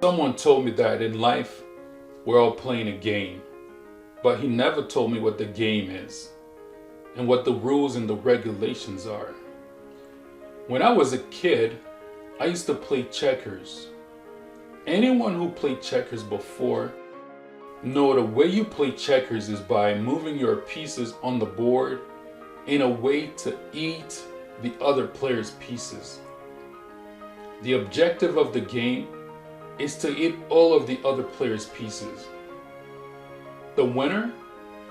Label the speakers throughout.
Speaker 1: Someone told me that in life, we're all playing a game, but he never told me what the game is and what the rules and the regulations are. When I was a kid, I used to play checkers. Anyone who played checkers before know the way you play checkers is by moving your pieces on the board in a way to eat the other player's pieces. The objective of the game is to eat all of the other player's pieces. The winner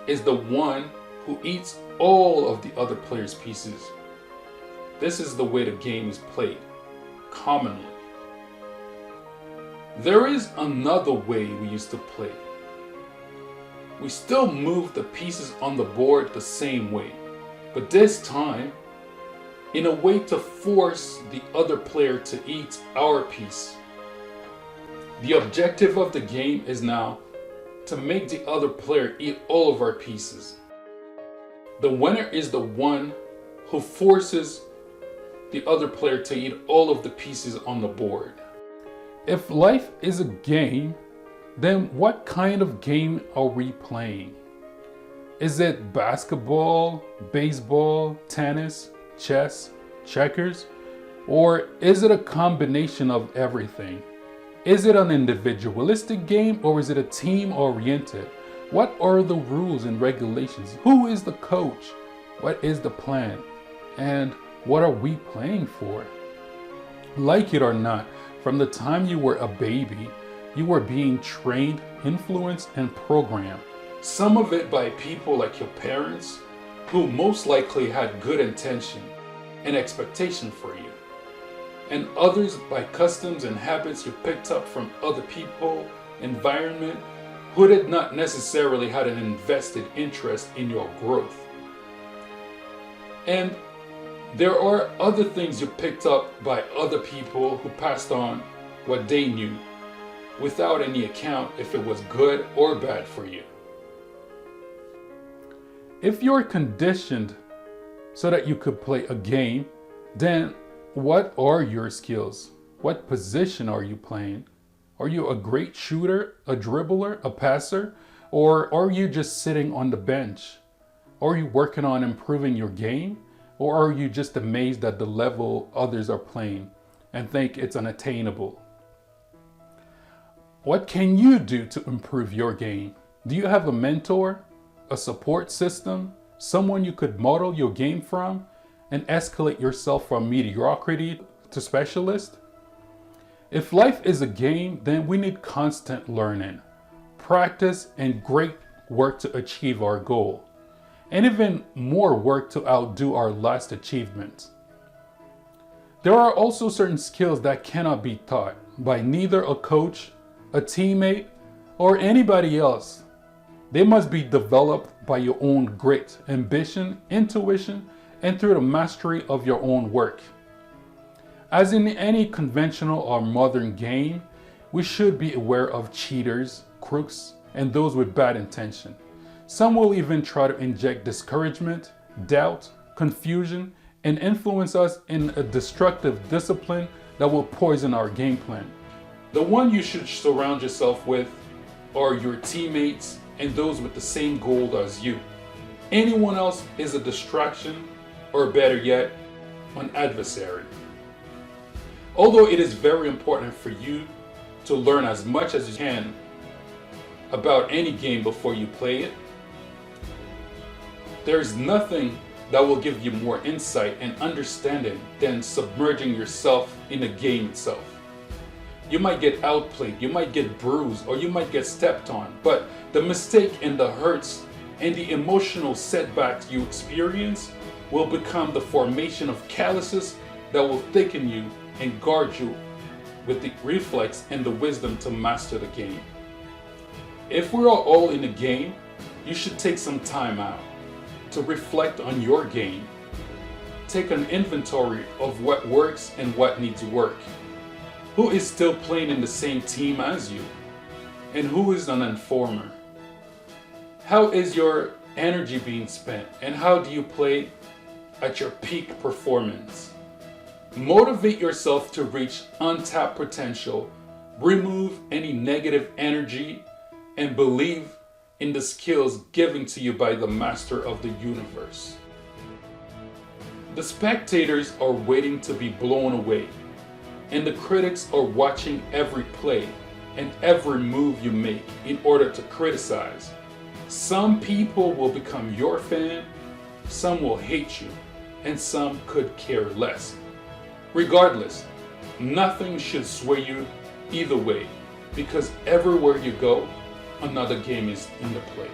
Speaker 1: is the one who eats all of the other player's pieces. This is the way the game is played, commonly. There is another way we used to play. We still move the pieces on the board the same way, but this time in a way to force the other player to eat our piece. The objective of the game is now to make the other player eat all of our pieces. The winner is the one who forces the other player to eat all of the pieces on the board. If life is a game, then what kind of game are we playing? Is it basketball, baseball, tennis, chess, checkers? Or is it a combination of everything? Is it an individualistic game or is it a team-oriented? What are the rules and regulations? Who is the coach? What is the plan? And what are we playing for? Like it or not, from the time you were a baby, you were being trained, influenced, and programmed. Some of it by people like your parents, who most likely had good intention and expectation for you. And others by customs and habits you picked up from other people, environment, who did not necessarily have an invested interest in your growth. And there are other things you picked up by other people who passed on what they knew without any account if it was good or bad for you. If you're conditioned so that you could play a game, then what are your skills? What position are you playing? Are you a great shooter, a dribbler, a passer? Or are you just sitting on the bench? Are you working on improving your game? Or are you just amazed at the level others are playing and think it's unattainable? What can you do to improve your game? Do you have a mentor, a support system, someone you could model your game from and escalate yourself from mediocrity to specialist? If life is a game, then we need constant learning, practice, and great work to achieve our goal, and even more work to outdo our last achievement. There are also certain skills that cannot be taught by neither a coach, a teammate, or anybody else. They must be developed by your own grit, ambition, intuition, and through the mastery of your own work. As in any conventional or modern game, we should be aware of cheaters, crooks, and those with bad intention. Some will even try to inject discouragement, doubt, confusion, and influence us in a destructive discipline that will poison our game plan. The one you should surround yourself with are your teammates and those with the same goal as you. Anyone else is a distraction, or better yet, an adversary. Although it is very important for you to learn as much as you can about any game before you play it, there is nothing that will give you more insight and understanding than submerging yourself in the game itself. You might get outplayed, you might get bruised, or you might get stepped on, but the mistake and the hurts and the emotional setbacks you experience will become the formation of calluses that will thicken you and guard you with the reflex and the wisdom to master the game. If we are all in the game, you should take some time out to reflect on your game. Take an inventory of what works and what needs work. Who is still playing in the same team as you? And who is an informer? How is your energy being spent? And how do you play at your peak performance? Motivate yourself to reach untapped potential, remove any negative energy and believe in the skills given to you by the master of the universe. The spectators are waiting to be blown away, and the critics are watching every play and every move you make in order to criticize. Some people will become your fan, some will hate you, and some could care less. Regardless, nothing should sway you either way, because everywhere you go, another game is in the play.